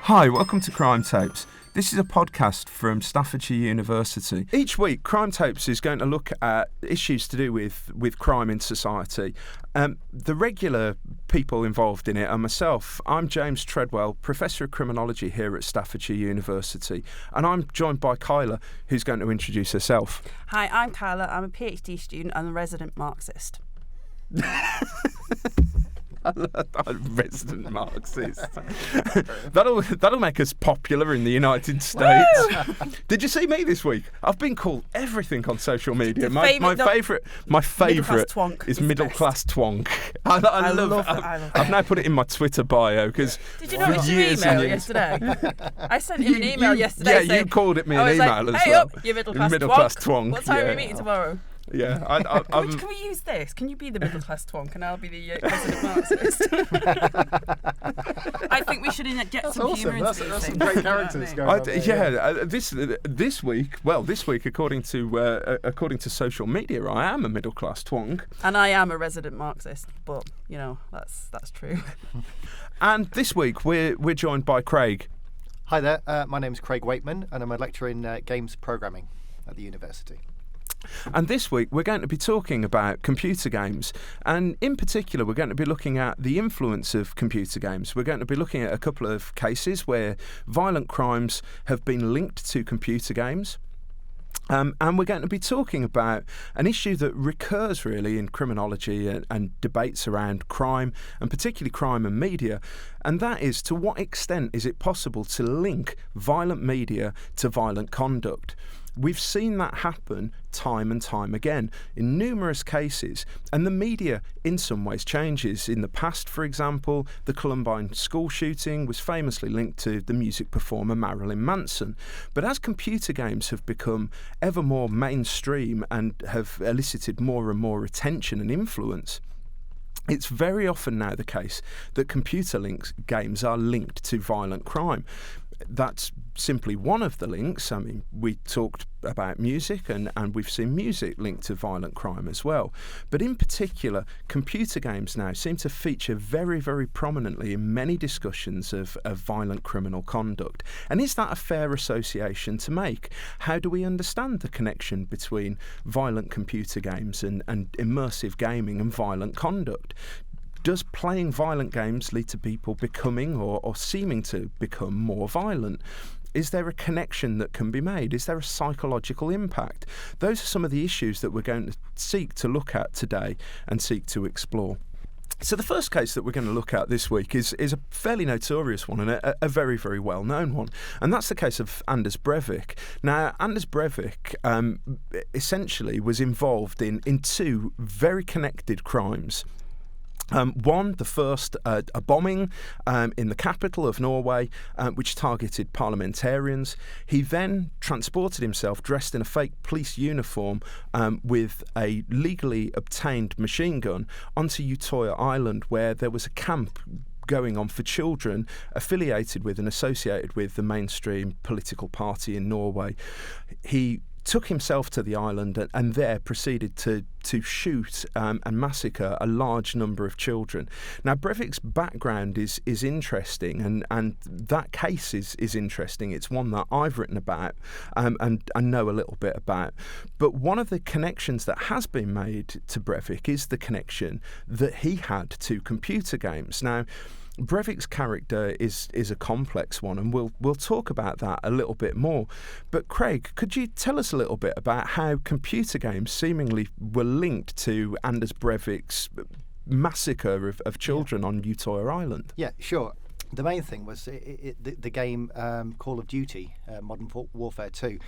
Hi, welcome to Crime Tapes. This is a podcast from Staffordshire University. Each week, Crime Tapes is going to look at issues to do with crime in society. The regular people involved in it are myself. I'm James Treadwell, Professor of Criminology here at Staffordshire University, and I'm joined by Kyla, who's going to introduce herself. Hi, I'm Kyla. I'm a PhD student and a resident Marxist. Resident Marxist. That'll make us popular in the United States. Did you see me this week? I've been called everything on social media. My favourite is middle class twonk. I love it. I've now put it in my Twitter bio because did you notice your email yesterday? I sent you an email yesterday. Yeah, saying, you called it me an email as well. Hey up, you middle class twonk. What time are we meeting tomorrow? Yeah, can we use this? Can you be the middle class twonk and I'll be the resident Marxist? I think we should get some humour into these That's things. some great characters going on there. This week, according to social media, I am a middle class twonk, and I am a resident Marxist. But that's true. And this week we're joined by Craig. Hi there, my name's Craig Waitman and I'm a lecturer in games programming at the university. And this week we're going to be talking about computer games, and in particular we're going to be looking at the influence of computer games. We're going to be looking at a couple of cases where violent crimes have been linked to computer games. And we're going to be talking about an issue that recurs really in criminology and debates around crime, and particularly crime and media, and that is, to what extent is it possible to link violent media to violent conduct? We've seen that happen time and time again in numerous cases, and the media in some ways changes. In the past, for example, the Columbine school shooting was famously linked to the music performer Marilyn Manson. But as computer games have become ever more mainstream and have elicited more and more attention and influence, it's very often now the case that computer games are linked to violent crime. That's simply one of the links. I mean, we talked about music and we've seen music linked to violent crime as well. But in particular, computer games now seem to feature very, very prominently in many discussions of violent criminal conduct. And is that a fair association to make? How do we understand the connection between violent computer games and immersive gaming and violent conduct? Does playing violent games lead to people becoming or seeming to become more violent? Is there a connection that can be made? Is there a psychological impact? Those are some of the issues that we're going to seek to look at today and seek to explore. So the first case that we're going to look at this week is a fairly notorious one and a very, very well-known one. And that's the case of Anders Breivik. Now, Anders Breivik essentially was involved in two very connected crimes. One, the first, a bombing in the capital of Norway, which targeted parliamentarians. He then transported himself dressed in a fake police uniform with a legally obtained machine gun onto Utøya Island, where there was a camp going on for children affiliated with and associated with the mainstream political party in Norway. He took himself to the island and there proceeded to shoot and massacre a large number of children. Now, Breivik's background is interesting, and that case is interesting. It's one that I've written about and I know a little bit about. But one of the connections that has been made to Breivik is the connection that he had to computer games. Now, Breivik's character is a complex one, and we'll talk about that a little bit more. But Craig, could you tell us a little bit about how computer games seemingly were linked to Anders Breivik's massacre of children on Utøya Island? Yeah, sure. The main thing was the game Call of Duty, Modern Warfare 2,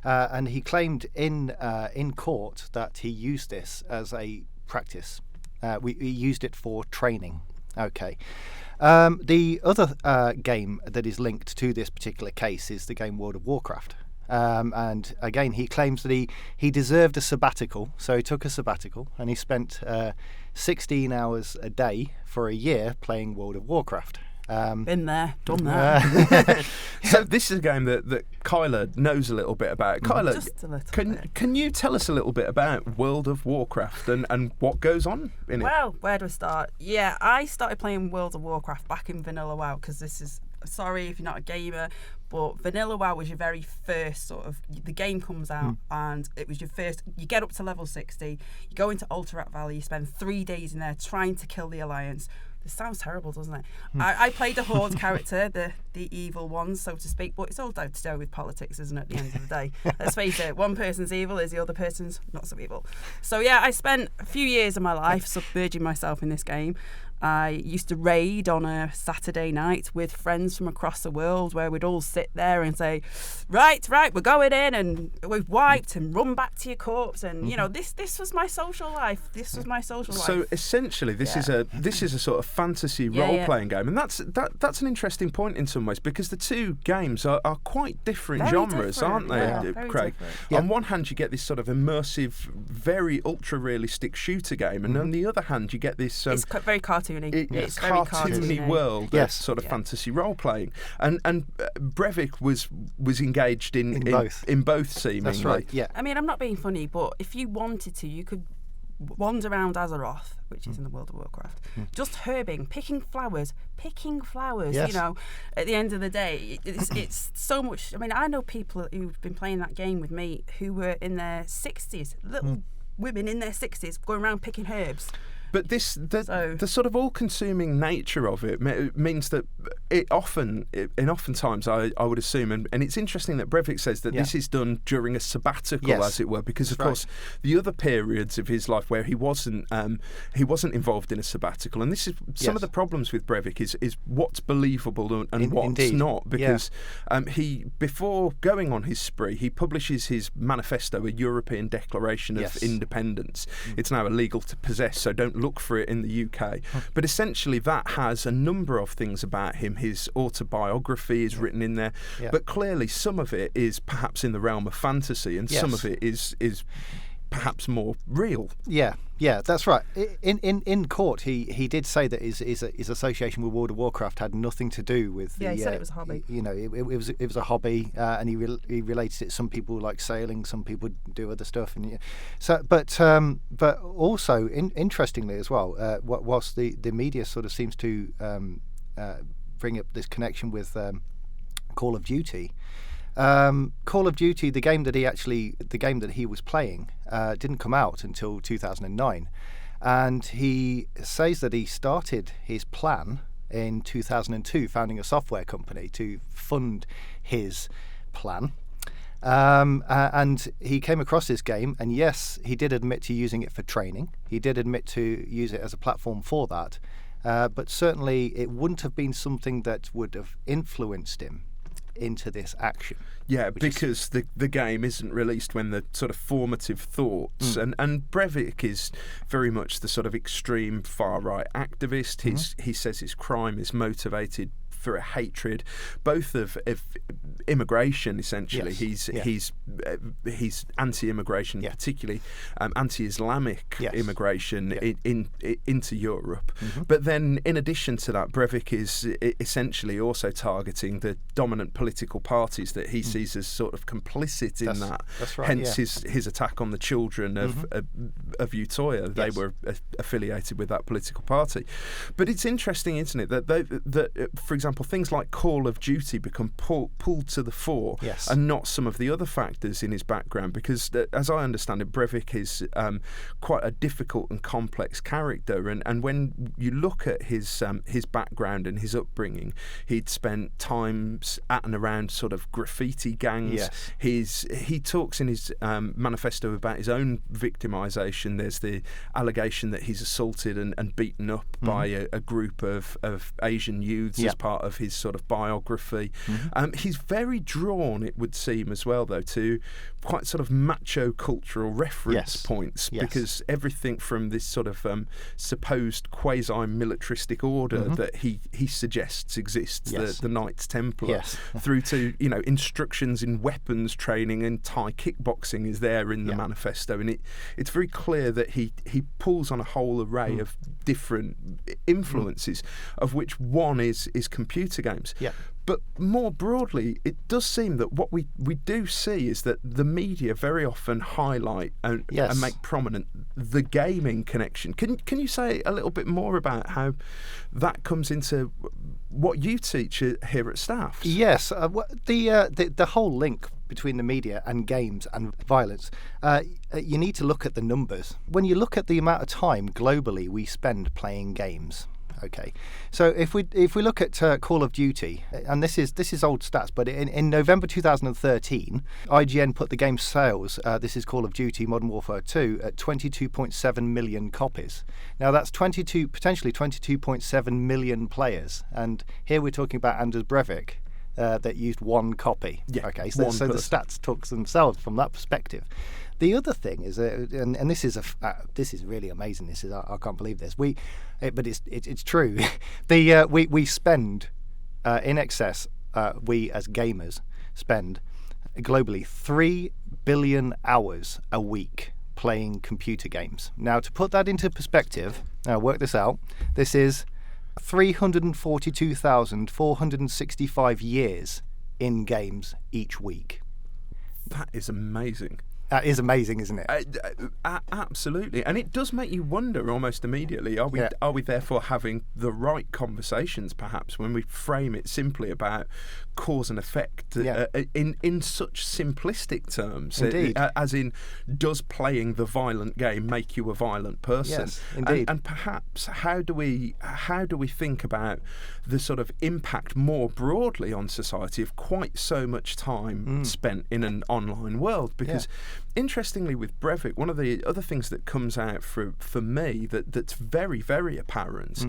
and he claimed in court that he used this as a practice. He used it for training. Okay. The other game that is linked to this particular case is the game World of Warcraft. And again, he claims that he deserved a sabbatical, so he took a sabbatical and he spent 16 hours a day for a year playing World of Warcraft. Been there, done that. So this is a game that Kyla knows a little bit about. Kyla, just a little bit. Can you tell us a little bit about World of Warcraft and what goes on in it? Well, where do I start? Yeah, I started playing World of Warcraft back in Vanilla WoW because this is sorry if you're not a gamer, but Vanilla WoW was your very first sort of, the game comes out and it was your first, you get up to level 60, you go into Alterac Valley, you spend 3 days in there trying to kill the Alliance. This sounds terrible, doesn't it? I played a Horde character, the evil ones, so to speak, but it's all down to do with politics, isn't it, at the end of the day? Let's face it, one person's evil is the other person's not so evil. So yeah, I spent a few years of my life submerging myself in this game. I used to raid on a Saturday night with friends from across the world where we'd all sit there and say, right, we're going in and we've wiped and run back to your corpse. And, you know, this was my social life. This was my social life. So essentially this is a sort of fantasy role-playing game. And that's an interesting point in some ways because the two games are quite different genres, aren't they, Craig? Yeah. On one hand, you get this sort of immersive, very ultra-realistic shooter game. And on the other hand, you get this... it's very cartoony. It's very cartoony world, yes. Sort of fantasy role playing, and Breivik was engaged in both seemingly. That's right. Yeah. I mean, I'm not being funny, but if you wanted to, you could wander around Azeroth, which is in the World of Warcraft, just herbing, picking flowers. Yes. You know, at the end of the day, it's so much. I mean, I know people who've been playing that game with me who were in their 60s, little women in their 60s, going around picking herbs. But the sort of all-consuming nature of it means that oftentimes I would assume, and it's interesting that Breivik says that this is done during a sabbatical, as it were, because of course the other periods of his life where he wasn't involved in a sabbatical, and this is some of the problems with Breivik is what's believable and what's not, because he, before going on his spree, he publishes his manifesto, a European Declaration of Independence. It's now illegal to possess, so don't look for it in the UK. But essentially that has a number of things about him. His autobiography is written in there, but clearly some of it is perhaps in the realm of fantasy and some of it is perhaps more real. Yeah, that's right. In court, he did say that his association with World of Warcraft had nothing to do with the. Yeah, he said it was a hobby. You know, it was a hobby, and he related it. Some people like sailing, some people do other stuff, and but also interestingly as well, whilst the media sort of seems to bring up this connection with Call of Duty. Call of Duty, the game that he was playing, didn't come out until 2009, and he says that he started his plan in 2002, founding a software company to fund his plan. And he came across this game, and yes, he did admit to using it for training. He did admit to use it as a platform for that, but certainly it wouldn't have been something that would have influenced him into this action. Yeah, because the game isn't released when the sort of formative thoughts, and Breivik is very much the sort of extreme far-right activist. He says his crime is motivated for a hatred, both of immigration. Essentially, he's anti-immigration, particularly anti-Islamic immigration into Europe. But then, in addition to that, Breivik is essentially also targeting the dominant political parties that he sees as sort of complicit in that. That's right. Hence his attack on the children of Utoya. They were affiliated with that political party. But it's interesting, isn't it, that for example, things like Call of Duty become pulled to the fore, and not some of the other factors in his background, because as I understand it, Breivik is quite a difficult and complex character, and when you look at his background and his upbringing, he'd spent times at and around sort of graffiti gangs. He talks in his manifesto about his own victimisation. There's the allegation that he's assaulted and beaten up by a group of Asian youths as part of his sort of biography. He's very drawn, it would seem as well, though, to quite sort of macho cultural reference points, because everything from this sort of supposed quasi-militaristic order that he suggests exists, the Knights Templar, through to instructions in weapons training and Thai kickboxing is there in the manifesto, and it's very clear that he pulls on a whole array of different influences, of which one is computer games. But more broadly, it does seem that what we do see is that the media very often highlight and make prominent the gaming connection. Can you say a little bit more about how that comes into what you teach here at Staffs. Yes, the whole link between the media and games and violence, you need to look at the numbers. When you look at the amount of time globally we spend playing games, okay, so if we look at Call of Duty, and this is old stats, but in November 2013, IGN put the game's sales, this is Call of Duty Modern Warfare 2, at 22.7 million copies. Now that's potentially 22.7 million players, and here we're talking about Anders Breivik, that used one copy. Yeah, okay, so the stats talk themselves from that perspective. The other thing is, and this is really amazing. This is I can't believe this. But it's true. We spend in excess. We as gamers spend globally 3 billion hours a week playing computer games. Now, to put that into perspective, work this out. This is 342,465 years in games each week. That is amazing. That is amazing, isn't it? Absolutely, and it does make you wonder almost immediately: are we therefore having the right conversations, perhaps, when we frame it simply about cause and effect in such simplistic terms? Indeed. As in, does playing the violent game make you a violent person? Yes, indeed. And perhaps how do we think about the sort of impact more broadly on society of quite so much time spent in an online world? Because interestingly, with Breivik, one of the other things that comes out for me that's very, very apparent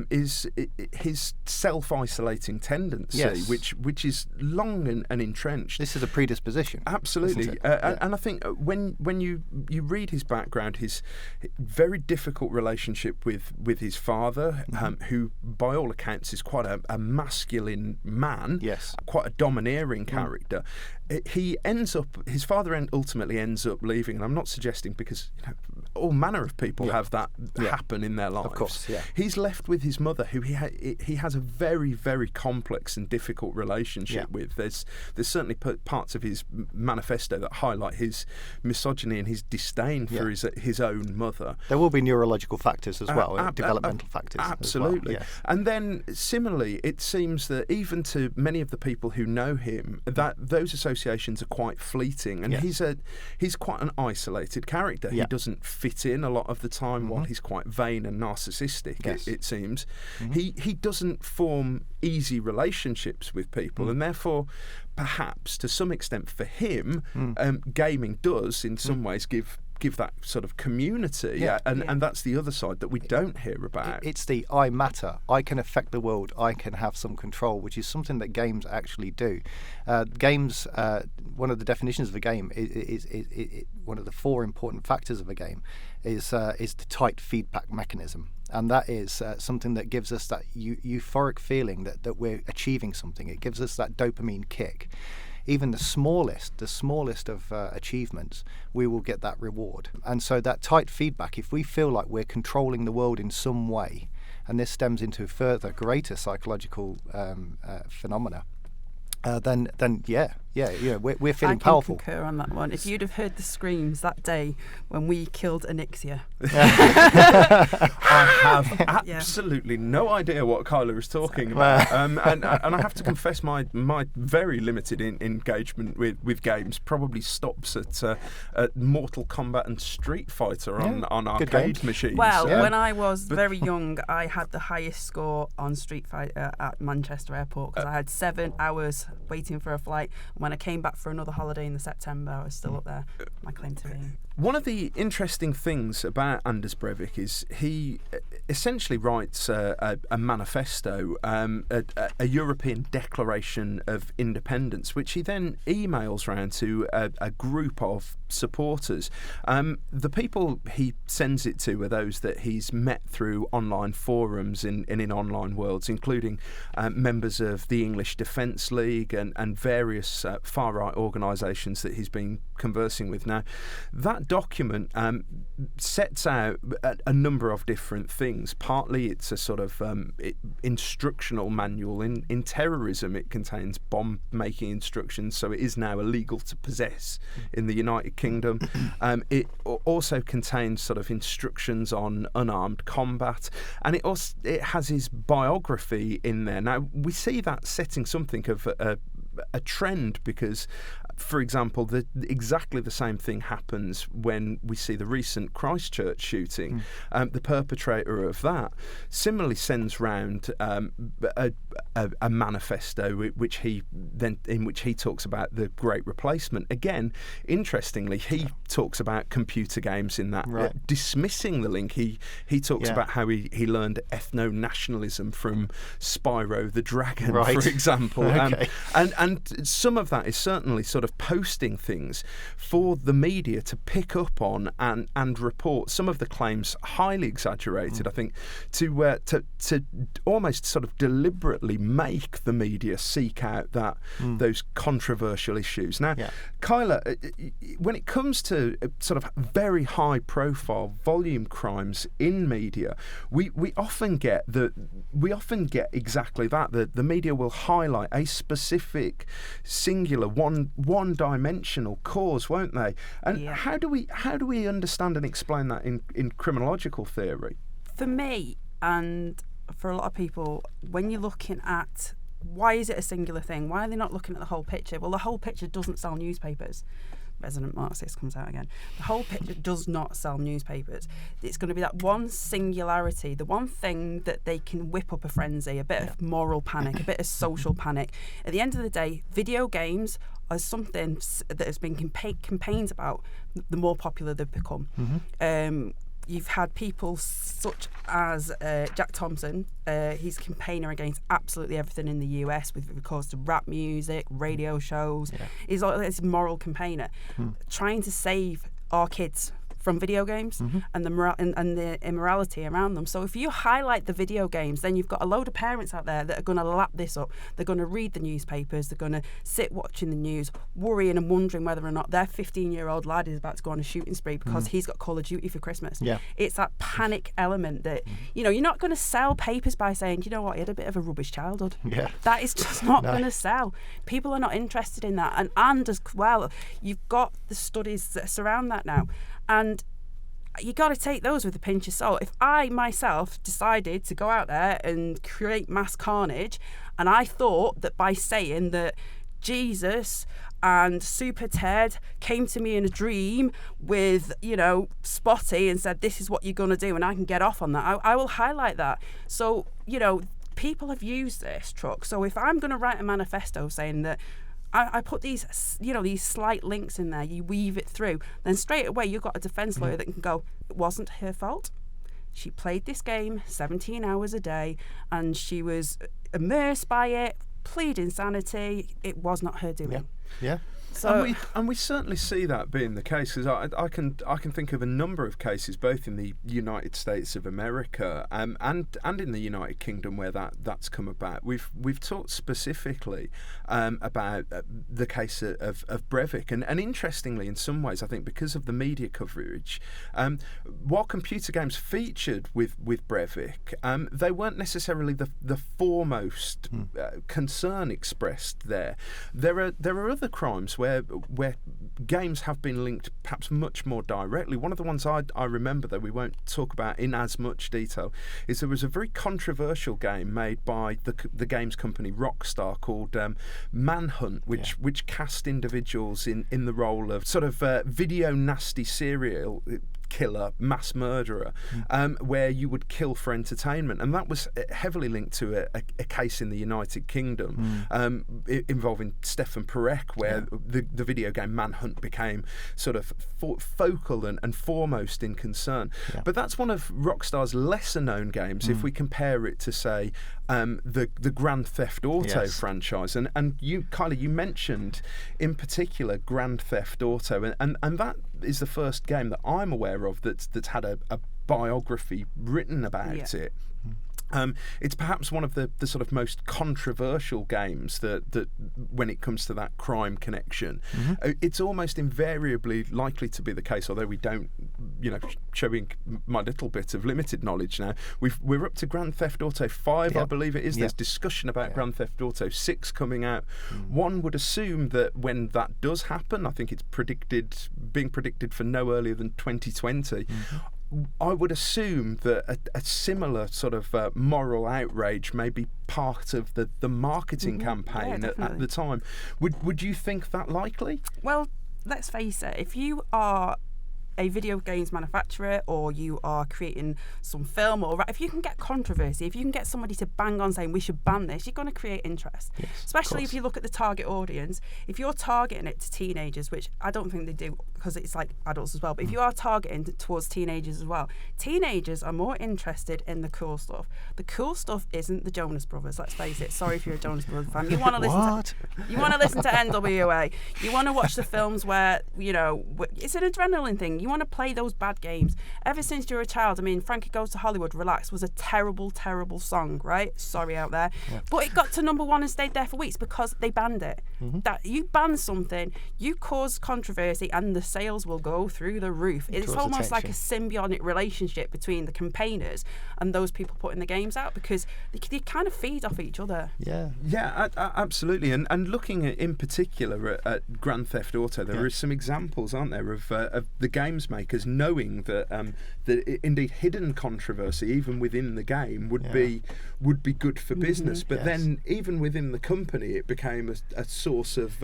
is his self-isolating tendency, which is long and entrenched. This is a predisposition. Absolutely, and I think when you read his background, his very difficult relationship with his father, who by all accounts is quite a masculine man, quite a domineering character. His father ultimately ends up leaving, and I'm not suggesting, because all manner of people have that happen in their lives. Of course, He's left with his mother, who he has a very, very complex and difficult relationship with. There's certainly parts of his manifesto that highlight his misogyny and his disdain for his own mother. There will be neurological factors as well, developmental factors. Absolutely. As well. And then similarly, it seems that even to many of the people who know him, that those associations are quite fleeting, and he's quite an isolated character. He doesn't fit in a lot of the time. While he's quite vain and narcissistic, it seems, he doesn't form easy relationships with people, and therefore perhaps to some extent for him, gaming does in some ways give that sort of community, and that's the other side that we don't hear about. It's the I matter, I can affect the world, I can have some control, which is something that games actually do. Games, one of the definitions of a game is one of the 4 important factors of a game is the tight feedback mechanism. And that is something that gives us that euphoric feeling that we're achieving something. It gives us that dopamine kick. Even the smallest of achievements, we will get that reward. And so that tight feedback, if we feel like we're controlling the world in some way, and this stems into further greater psychological phenomena, then we're feeling powerful. I can concur on that one. If you'd have heard the screams that day when we killed Anixia. I have absolutely no idea what Kyla is talking about, and I have to confess my very limited engagement with games probably stops at Mortal Kombat and Street Fighter on arcade machines. Well, when I was very young, I had the highest score on Street Fighter at Manchester Airport, because I had 7 hours waiting for a flight. When I came back for another holiday in the September, I was still up there. My claim to fame. One of the interesting things about Anders Breivik is he essentially writes a manifesto, a European Declaration of Independence, which he then emails around to a group of supporters. The people he sends it to are those that he's met through online forums in online worlds, including members of the English Defence League and various far-right organisations that he's been conversing with. Now, that document sets out a number of different things. Partly it's a sort of instructional manual. In terrorism, it contains bomb-making instructions, so it is now illegal to possess in the United United Kingdom. It also contains sort of instructions on unarmed combat, and it has his biography in there. Now, we see that setting something of a trend, because, for example, exactly the same thing happens when we see the recent Christchurch shooting. The perpetrator of that similarly sends round a manifesto in which he talks about the Great Replacement. Again, interestingly, he talks about computer games in that, dismissing the link. He talks about how he learned ethno-nationalism from Spyro the Dragon, for example. Okay. And some of that is certainly sort of posting things for the media to pick up on and report. Some of the claims highly exaggerated, I think, to almost sort of deliberately make the media seek out those controversial issues. Now, Kyla, when it comes to sort of very high-profile volume crimes in media, we often get exactly that. The media will highlight a specific, singular, one-dimensional cause, won't they? And how do we understand and explain that in criminological theory? For me, and for a lot of people, when you're looking at why is it a singular thing, why are they not looking at the whole picture? Well, the whole picture doesn't sell newspapers. Resident Marxist comes out again. The whole picture does not sell newspapers. It's going to be that one singularity, the one thing that they can whip up a frenzy, a bit of moral panic, a bit of social panic. At the end of the day, video games are something that has been campaigns about, the more popular they've become. You've had people such as Jack Thompson. He's a campaigner against absolutely everything in the US with regards to rap music, radio shows. He's a moral campaigner, trying to save our kids from video games and the immorality around them. So if you highlight the video games, then you've got a load of parents out there that are going to lap this up. They're going to read the newspapers. They're going to sit watching the news, worrying and wondering whether or not their 15-year-old lad is about to go on a shooting spree because he's got Call of Duty for Christmas. It's that panic element that, you're not going to sell papers by saying, you know what, he had a bit of a rubbish childhood. That is just not going to sell. People are not interested in that. And as well, you've got the studies that surround that now. And you got to take those with a pinch of salt. If I myself decided to go out there and create mass carnage, and I thought that by saying that Jesus and Super Ted came to me in a dream with, Spotty and said, this is what you're going to do, and I can get off on that, I will highlight that. So, people have used this truck. So if I'm going to write a manifesto saying that I put these slight links in there, you weave it through, then straight away you've got a defence lawyer that can go, it wasn't her fault. She played this game 17 hours a day and she was immersed by it, plead insanity. It was not her doing. So, and we certainly see that being the case, because I can think of a number of cases, both in the United States of America and in the United Kingdom, where that's come about. We've talked specifically about the case of Breivik, and interestingly, in some ways, I think because of the media coverage, while computer games featured with Breivik, they weren't necessarily the foremost concern expressed there. There are other crimes where games have been linked perhaps much more directly. One of the ones I remember, though we won't talk about in as much detail, is there was a very controversial game made by the games company Rockstar called Manhunt, which cast individuals in the role of sort of video nasty serial killer, mass murderer, where you would kill for entertainment, and that was heavily linked to a case in the United Kingdom involving Stefan Perek, where the video game Manhunt became sort of focal and foremost in concern. But that's one of Rockstar's lesser known games if we compare it to, say, the Grand Theft Auto franchise, and you, Kylie, you mentioned in particular Grand Theft Auto, and that is the first game that I'm aware of that's had a biography written about it. It's perhaps one of the sort of most controversial games that when it comes to that crime connection. It's almost invariably likely to be the case, although we don't, showing my little bit of limited knowledge now, we're up to Grand Theft Auto 5, I believe it is. There's discussion about Grand Theft Auto 6 coming out. One would assume that when that does happen, I think it's being predicted for no earlier than 2020, I would assume that a similar sort of moral outrage may be part of the marketing campaign at the time. Would you think that likely? Well, let's face it, if you are a video games manufacturer or you are creating some film, or if you can get controversy, if you can get somebody to bang on saying we should ban this, you're going to create interest. Yes, especially if you look at the target audience. If you're targeting it to teenagers, which I don't think they do because it's like adults as well, but if you are targeting towards teenagers as well, teenagers are more interested in the cool stuff. The cool stuff isn't the Jonas Brothers, let's face it. Sorry if you're a Jonas Brothers fan. You want to listen to NWA. You want to watch the films where, it's an adrenaline thing. You want to play those bad games. Ever since you're a child, I mean, Frankie Goes to Hollywood, Relax was a terrible, terrible song, right? Sorry out there. Yeah. But it got to #1 and stayed there for weeks because they banned it. That you ban something, you cause controversy, and the sales will go through the roof. It's almost like a symbiotic relationship between the campaigners and those people putting the games out, because they kind of feed off each other. Yeah, absolutely. And looking at, in particular at Grand Theft Auto, there are some examples, aren't there, of the games makers knowing that indeed hidden controversy, even within the game, would be good for business. But then, even within the company, it became a source of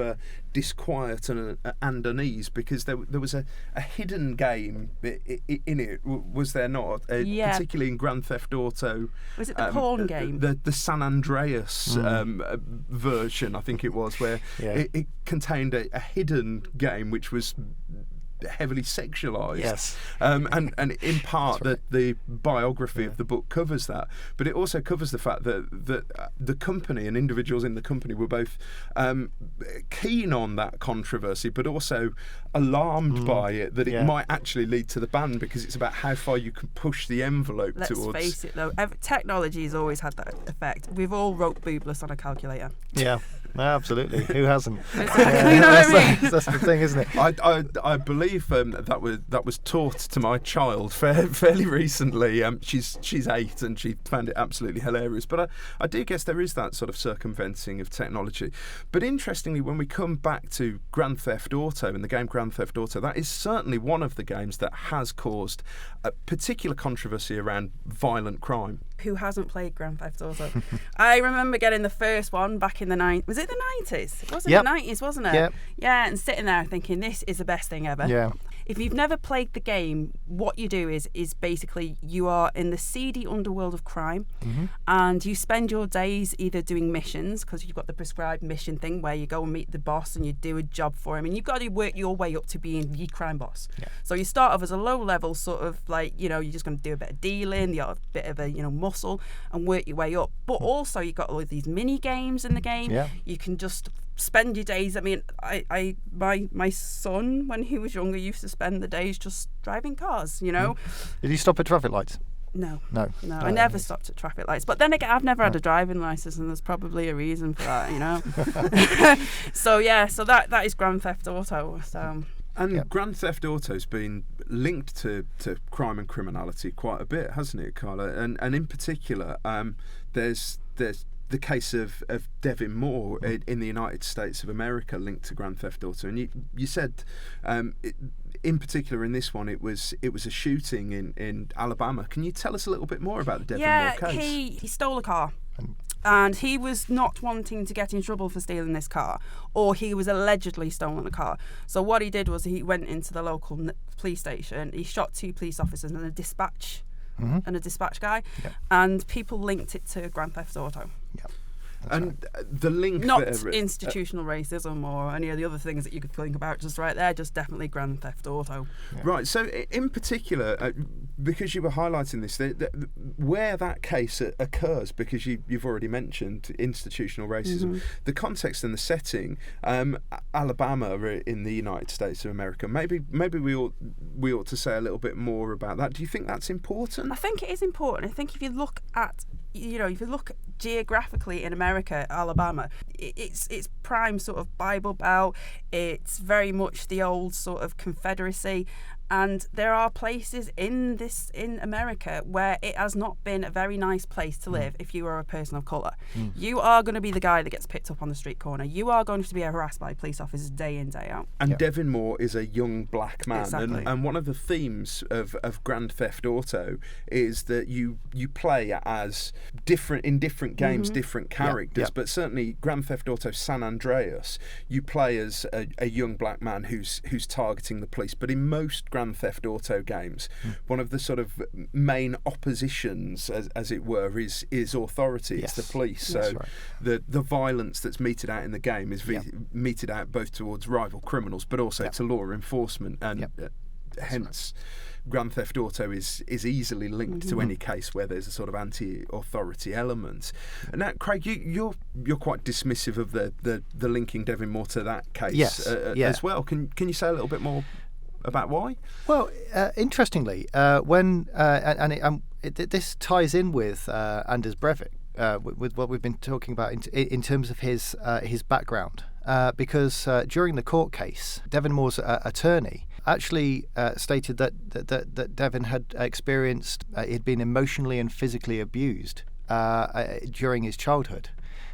disquiet and unease, because there was a hidden game in it, was there not? Particularly in Grand Theft Auto. Was it the porn game? The San Andreas version, I think it was, where it contained a hidden game which was heavily sexualised. Yes. And in part the biography of the book covers that, but it also covers the fact that the company and individuals in the company were both keen on that controversy, but also alarmed by it, that it might actually lead to the ban, because it's about how far you can push the envelope towards. Let's face it though, technology has always had that effect. We've all wrote boobless on a calculator. Yeah. Absolutely. Who hasn't? You know what I mean? That's the thing, isn't it? I believe that was taught to my child fairly recently. She's 8 and she found it absolutely hilarious. But I do guess there is that sort of circumventing of technology. But interestingly, when we come back to Grand Theft Auto and the game Grand Theft Auto, that is certainly one of the games that has caused a particular controversy around violent crime. Who hasn't played Grand Theft Auto? I remember getting the first one back in the 90s. Was it the 90s? It was in the 90s, wasn't it? Yep. Yeah, and sitting there thinking, this is the best thing ever. Yeah. If you've never played the game, what you do is basically you are in the seedy underworld of crime, and you spend your days either doing missions, because you've got the prescribed mission thing where you go and meet the boss and you do a job for him, and you've got to work your way up to being the crime boss. Yeah. So you start off as a low level sort of like, you're just going to do a bit of dealing, a bit of a muscle, and work your way up. But also you've got all of these mini games in the game. Yeah. You can just spend your days. I mean, my son, when he was younger, used to spend the days just driving cars. Did you stop at traffic lights? No. I never stopped at traffic lights. But then again, I've never had a driving license, and there's probably a reason for that. So that is Grand Theft Auto. So. And Grand Theft Auto's been linked to crime and criminality quite a bit, hasn't it, Carla? And in particular, there's the case of Devin Moore in the United States of America linked to Grand Theft Auto. And you said, in particular in this one, it was a shooting in Alabama. Can you tell us a little bit more about the Devin Moore case? Yeah, he stole a car. And he was not wanting to get in trouble for stealing this car, or he was allegedly stolen a car. So what he did was he went into the local police station, he shot 2 police officers and a dispatch guy, and people linked it to Grand Theft Auto. Yeah. And the link... Not institutional racism or any of the other things that you could think about just right there, just definitely Grand Theft Auto. Yeah. Right, so in particular, because you were highlighting this, where that case occurs, because you've already mentioned institutional racism, the context and the setting, Alabama in the United States of America, maybe we ought to say a little bit more about that. Do you think that's important? I think it is important. I think if you look at if you look geographically in America, Alabama, it's prime sort of Bible Belt. It's very much the old sort of Confederacy. And there are places in America where it has not been a very nice place to live if you are a person of colour. You are going to be the guy that gets picked up on the street corner. You are going to be harassed by police officers day in, day out. And Devin Moore is a young black man. Exactly. And one of the themes of Grand Theft Auto is that you play as in different games, different characters. But certainly Grand Theft Auto San Andreas, you play as a young black man who's targeting the police. But in most Grand Theft Auto games, one of the sort of main oppositions, as it were, is authority. It's the police. So the violence that's meted out in the game is meted out both towards rival criminals, but also to law enforcement, and hence Grand Theft Auto is easily linked to any case where there's a sort of anti-authority element. And now, Craig, you're quite dismissive of the linking Devin Moore to that case as well. Can you say a little bit more about why? Well, interestingly, this ties in with Anders Breivik, with what we've been talking about in terms of his background, because during the court case, Devin Moore's attorney actually stated that Devin had experienced, he'd been emotionally and physically abused during his childhood.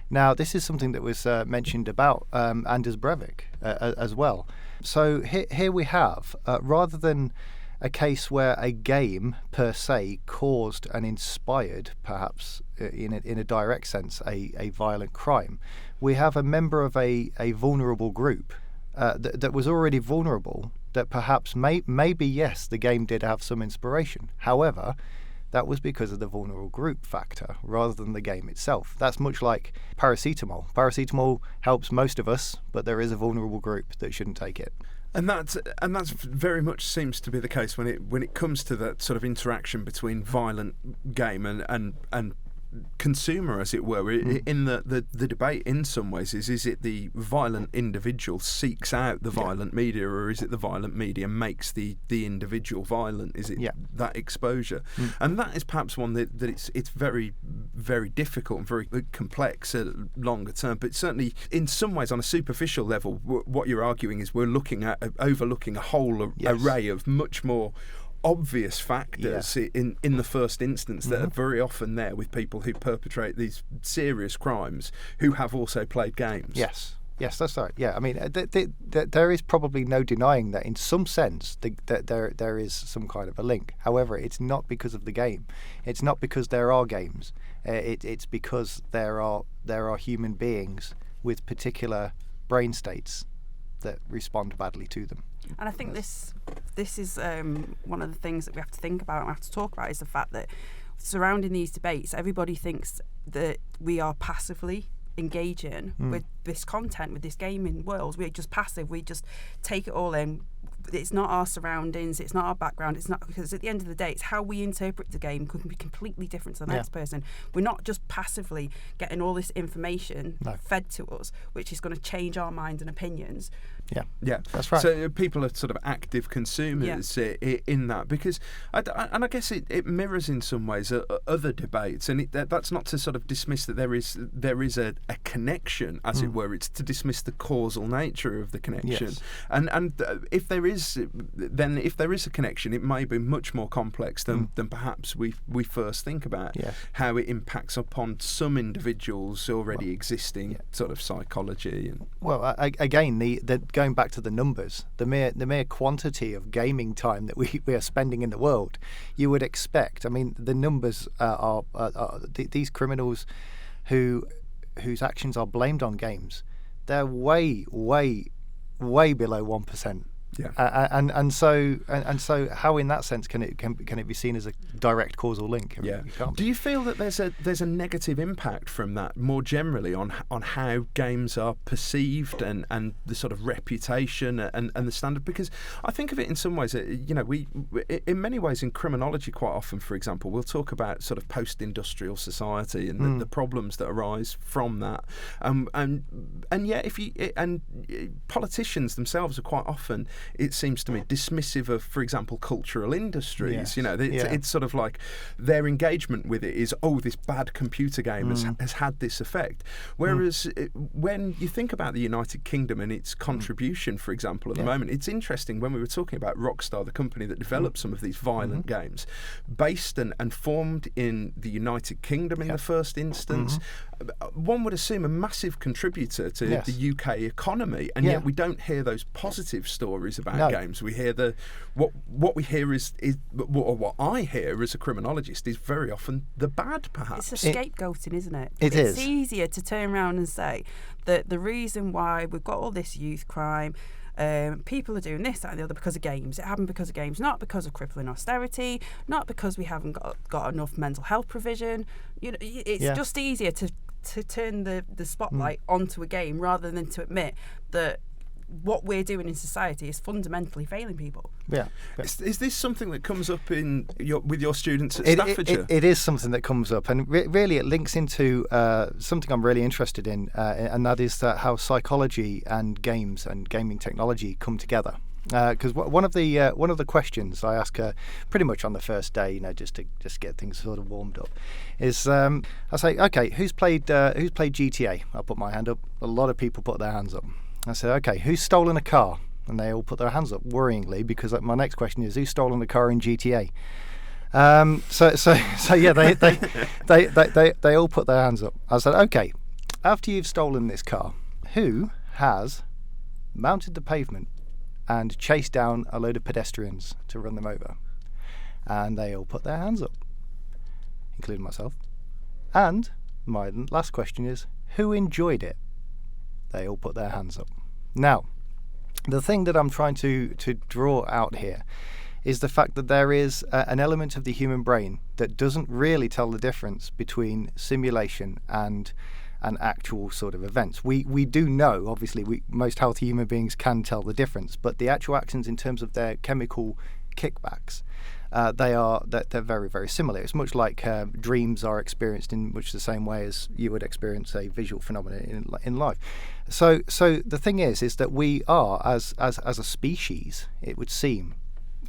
Now, this is something that was mentioned about Anders Breivik as well. So here we have, rather than a case where a game per se caused and inspired, perhaps in a direct sense, a violent crime, we have a member of a vulnerable group that was already vulnerable, that perhaps maybe, yes, the game did have some inspiration. However, that was because of the vulnerable group factor rather than the game itself. That's much like paracetamol. Paracetamol helps most of us, but there is a vulnerable group that shouldn't take it. And that's very much seems to be the case when it comes to that sort of interaction between violent game and consumer, as it were. In the debate in some ways is it the violent individual seeks out the violent media, or is it the violent media makes the individual violent? Is it that exposure? And that is perhaps one that it's very, very difficult and very complex longer term, but certainly in some ways on a superficial level what you're arguing is we're overlooking a whole array of much more obvious factors in the first instance that are very often there with people who perpetrate these serious crimes who have also played games. Yes, that's right. Yeah, I mean, there is probably no denying that in some sense that there is some kind of a link. However, it's not because of the game. It's not because there are games. It's because there are human beings with particular brain states that respond badly to them. And I think this is one of the things that we have to think about and we have to talk about, is the fact that surrounding these debates, everybody thinks that we are passively engaging with this content, with this gaming world. We're just passive. We just take it all in. It's not our surroundings, it's not our background, it's not, because at the end of the day, it's how we interpret the game could be completely different to the next person. We're not just passively getting all this information fed to us, which is going to change our minds and opinions. Yeah, that's right. So people are sort of active consumers in that, because I guess it mirrors in some ways other debates, and that's not to sort of dismiss that there is a connection, as it were. It's to dismiss the causal nature of the connection, and if there is a connection, it may be much more complex than perhaps we first think about. How it impacts upon some individuals' already existing sort of psychology. And again, the going back to the numbers, the mere quantity of gaming time that we are spending in the world, you would expect. I mean, the numbers are these criminals whose actions are blamed on games. They're way below 1%. And so how in that sense can it be seen as a direct causal link? Do you feel that there's a negative impact from that more generally on how games are perceived and the sort of reputation and the standard? Because I think of it in some ways, we in many ways in criminology quite often, for example, we'll talk about sort of post-industrial society and the problems that arise from that, and yet politicians themselves are quite often it seems to me, dismissive of, for example, cultural industries. Yes. You know, it's sort of like their engagement with it is, oh, this bad computer game has had this effect. Whereas when you think about the United Kingdom and its contribution, for example, at the moment, it's interesting when we were talking about Rockstar, the company that developed some of these violent games, based and formed in the United Kingdom in the first instance. One would assume a massive contributor to the UK economy, and yet we don't hear those positive stories about games. We hear what we hear is what I hear as a criminologist is very often the bad, perhaps. It's a scapegoating, isn't it? It's easier to turn around and say that the reason why we've got all this youth crime, people are doing this, that and the other because of games. It happened because of games, not because of crippling austerity, not because we haven't got enough mental health provision. You know, it's just easier to turn the spotlight onto a game rather than to admit that what we're doing in society is fundamentally failing people. Yeah. Is this something that comes up with your students at Staffordshire? It is something that comes up, and really it links into something I'm really interested in, and that is how psychology and games and gaming technology come together. Because one of the questions I ask her pretty much on the first day, you know, just to get things sort of warmed up, is I say, okay, who's played GTA? I'll put my hand up. A lot of people put their hands up. I say, okay, who's stolen a car? And they all put their hands up worryingly, because my next question is, who's stolen a car in GTA? So yeah, they all put their hands up. I said, okay, after you've stolen this car, who has mounted the pavement and chased down a load of pedestrians to run them over? And they all put their hands up, including myself. And my last question is, who enjoyed it? They all put their hands up. Now, the thing that I'm trying to draw out here is the fact that there is an element of the human brain that doesn't really tell the difference between simulation and an actual sort of events. We do know, obviously, most healthy human beings can tell the difference, but the actual actions in terms of their chemical kickbacks, they're very, very similar. It's much like dreams are experienced in much the same way as you would experience a visual phenomenon in life. So the thing is that we are, as a species, it would seem,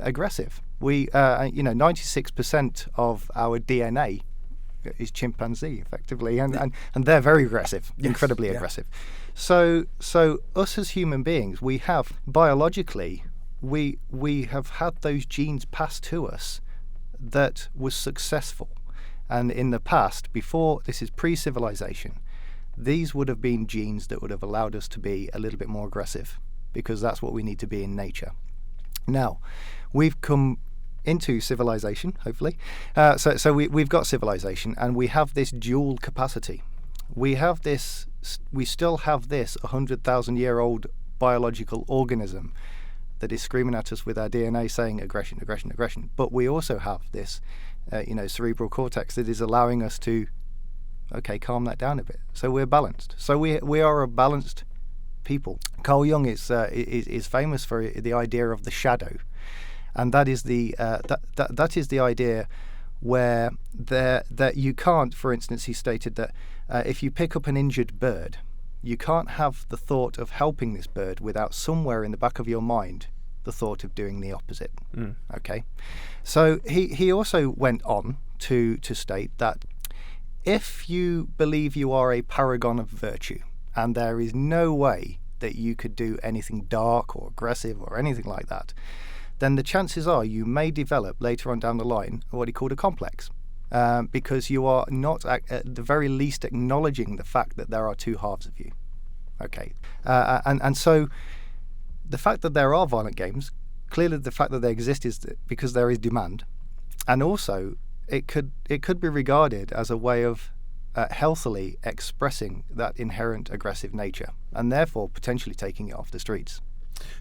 aggressive. We 96% of our DNA is chimpanzee, effectively, and they're very aggressive, incredibly aggressive. So us as human beings, we have biologically, we have had those genes passed to us that was successful, and in the past, before, this is pre-civilization, these would have been genes that would have allowed us to be a little bit more aggressive, because that's what we need to be in nature. Now, we've come into civilization, hopefully. So we've got civilization, and we have this dual capacity. We still have this 100,000-year-old biological organism that is screaming at us with our DNA saying aggression, aggression, aggression. But we also have this, cerebral cortex that is allowing us to, calm that down a bit. So we're balanced. So we are a balanced people. Carl Jung is famous for the idea of the shadow, and that is that is the idea where that you can't. For instance, he stated that if you pick up an injured bird, you can't have the thought of helping this bird without somewhere in the back of your mind the thought of doing the opposite. Okay, so he also went on to state that if you believe you are a paragon of virtue, and there is no way that you could do anything dark or aggressive or anything like that, then the chances are you may develop later on down the line what he called a complex, because you are not at the very least acknowledging the fact that there are two halves of you. Okay, and so the fact that there are violent games, clearly the fact that they exist is because there is demand, and also it could be regarded as a way of healthily expressing that inherent aggressive nature, and therefore potentially taking it off the streets.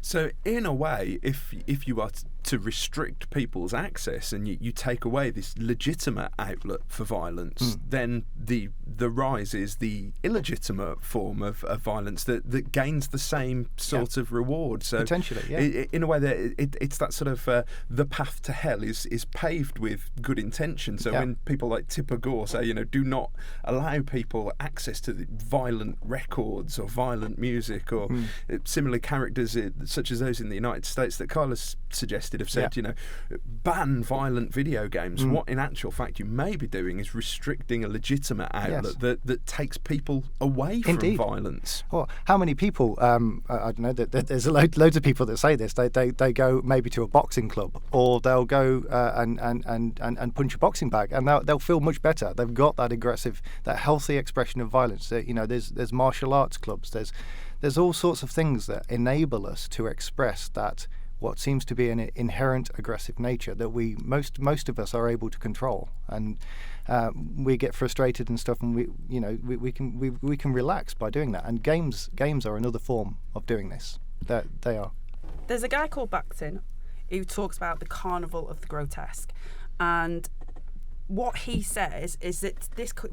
So in a way, if you are to restrict people's access, and you take away this legitimate outlet for violence, then the rise is the illegitimate form of violence that gains the same sort of reward. So potentially, yeah. In a way, that it's that sort of the path to hell is paved with good intention. So when people like Tipper Gore say, do not allow people access to the violent records or violent music, or similar characters such as those in the United States that Carlos suggested have said, ban violent video games. What in actual fact you may be doing is restricting a legitimate outlet that takes people away from violence. Well, how many people? I don't know. There's loads of people that say this. They go maybe to a boxing club, or they'll go and punch a boxing bag, and they'll feel much better. They've got that aggressive, that healthy expression of violence. There's martial arts clubs. There's all sorts of things that enable us to express that what seems to be an inherent aggressive nature that most of us are able to control, and we get frustrated and stuff, and we can relax by doing that. And games are another form of doing this. That they are. There's a guy called Bakhtin who talks about the carnival of the grotesque, and what he says is that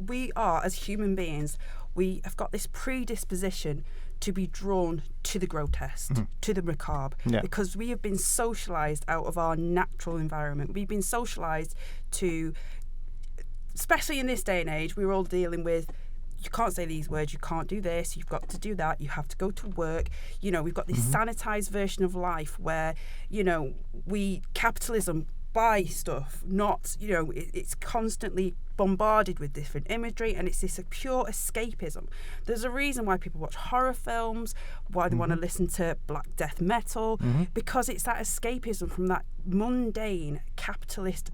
we are, as human beings, we have got this predisposition to be drawn to the grotesque, to the macabre, because we have been socialised out of our natural environment. We've been socialised to, especially in this day and age, we're all dealing with, you can't say these words, you can't do this, you've got to do that, you have to go to work. We've got this sanitised version of life where, capitalism buy stuff, not, it's constantly bombarded with different imagery, and it's this pure escapism. There's a reason why people watch horror films, why they want to listen to black death metal, because it's that escapism from that mundane capitalist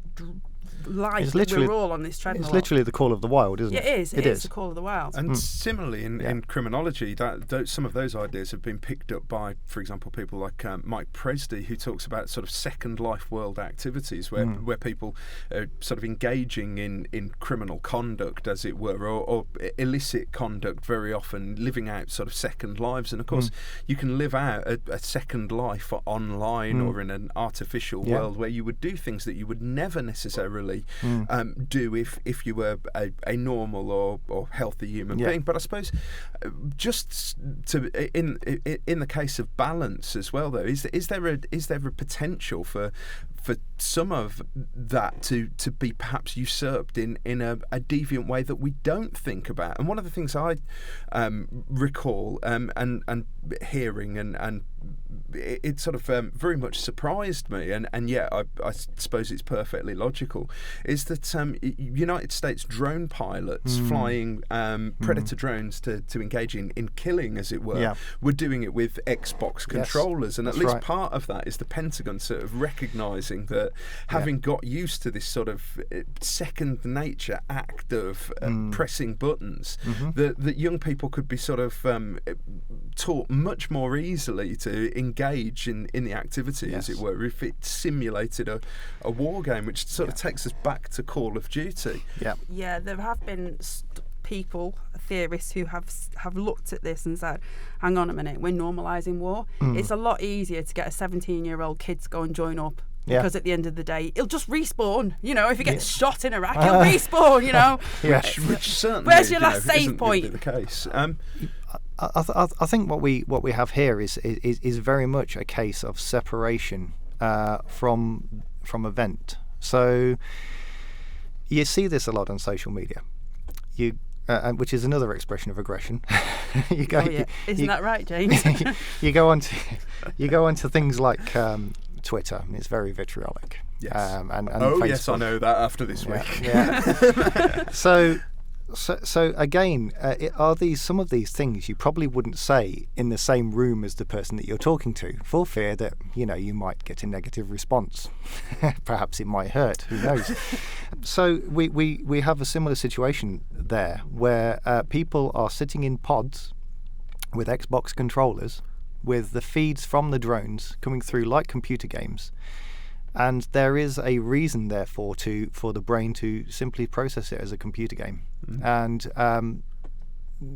life that we're all on this treadmill. It's literally the call of the wild, isn't it? It is the call of the wild. And similarly in criminology, some of those ideas have been picked up by, for example, people like Mike Presdy, who talks about sort of second life world activities where people are sort of engaging in criminal conduct, as it were, or illicit conduct, very often living out sort of second lives. And of course, you can live out a second life online or in an artificial world where you would do things that you would never necessarily do if you were a normal or healthy human being. But I suppose just to in the case of balance as well, though, is there a potential for some of that to be perhaps usurped in a deviant way that we don't think about? And one of the things I recall and hearing and it sort of very much surprised me, and yet I suppose it's perfectly logical, is that United States drone pilots flying predator drones to engage in killing, as it were, were doing it with Xbox controllers. And at least part of that is the Pentagon sort of recognising that having got used to this sort of second nature act of pressing buttons, that young people could be sort of taught much more easily to engage in the activity, as it were, if it simulated a war game, which sort of takes us back to Call of Duty. Yeah, there have been people, theorists, who have looked at this and said, hang on a minute, we're normalising war. It's a lot easier to get a 17-year-old kid to go and join up, because at the end of the day, he'll just respawn. If he gets shot in Iraq, he'll respawn. Which certainly, where's your last save point? The case. I think what we have here is very much a case of separation from event. So you see this a lot on social media, which is another expression of aggression. Isn't that right, James? you go onto things like Twitter, and it's very vitriolic. Yes. And Facebook. Yes, I know that after this week. Yeah. So again, are these some of these things you probably wouldn't say in the same room as the person that you're talking to, for fear that you might get a negative response. Perhaps it might hurt. Who knows? So we have a similar situation there, where people are sitting in pods with Xbox controllers, with the feeds from the drones coming through like computer games. And there is a reason, therefore, for the brain to simply process it as a computer game. And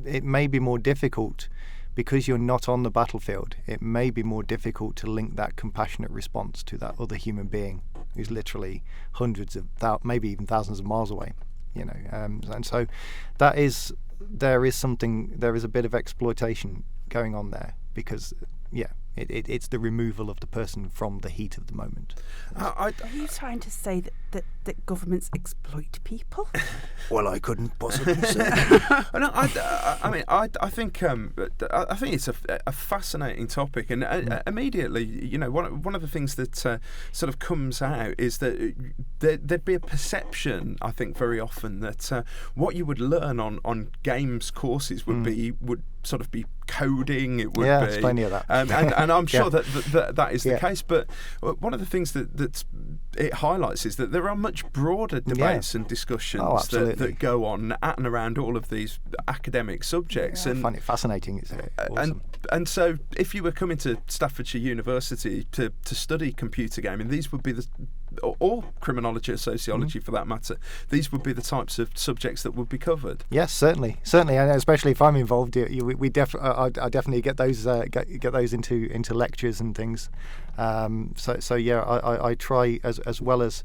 it may be more difficult because you're not on the battlefield, it may be more difficult to link that compassionate response to that other human being who's literally hundreds of maybe even thousands of miles away, and so there is a bit of exploitation going on there, because it's the removal of the person from the heat of the moment. Are you trying to say that governments exploit people? Well, I couldn't possibly say. No, I think it's a fascinating topic, and immediately, one of the things that sort of comes out is that there'd be a perception, I think, very often that what you would learn on games courses would sort of be coding. It would be there's plenty of that, and I'm sure that is the case. But one of the things that it highlights is that there are much broader debates and discussions that go on at and around all of these academic subjects. And I find it fascinating. It's awesome. And so, if you were coming to Staffordshire University to study computer gaming, these would be or criminology or sociology for that matter, these would be the types of subjects that would be covered. Yes, certainly, and especially if I'm involved, I definitely get those into lectures and things. I try as well as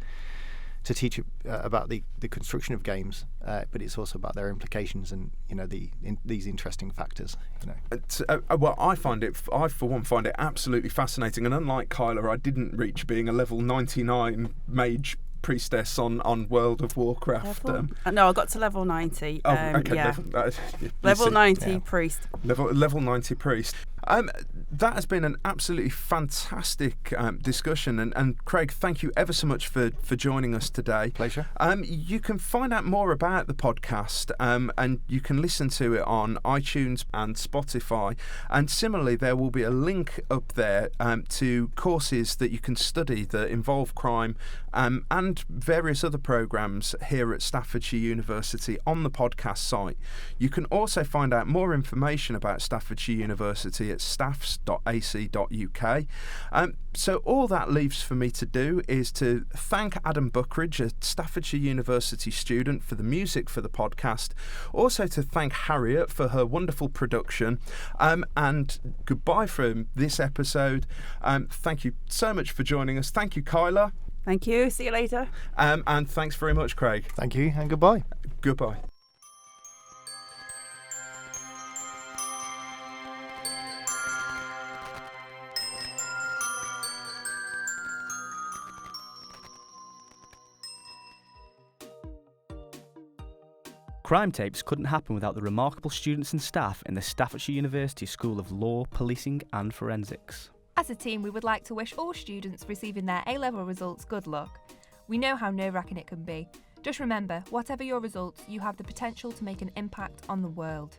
to teach about the construction of games, but it's also about their implications and these interesting factors. Well, I for one find it absolutely fascinating, and unlike Kyla, I didn't reach being a level 99 mage priestess on World of Warcraft. No, I got to level 90. Okay. Yeah. Level 90 priest. Level 90 priest. That has been an absolutely fantastic discussion, and Craig, thank you ever so much for joining us today. Pleasure. You can find out more about the podcast, and you can listen to it on iTunes and Spotify, and similarly there will be a link up there to courses that you can study that involve crime and various other programmes here at Staffordshire University on the podcast site. You can also find out more information about Staffordshire University at staffs.ac.uk. So all that leaves for me to do is to thank Adam Buckridge, a Staffordshire University student, for the music for the podcast. Also to thank Harriet for her wonderful production. And goodbye from this episode. Thank you so much for joining us. Thank you, Kyla. Thank you. See you later. And thanks very much, Craig. Thank you, and goodbye. Goodbye. Crime Tapes couldn't happen without the remarkable students and staff in the Staffordshire University School of Law, Policing and Forensics. As a team, we would like to wish all students receiving their A-level results good luck. We know how nerve-wracking it can be. Just remember, whatever your results, you have the potential to make an impact on the world.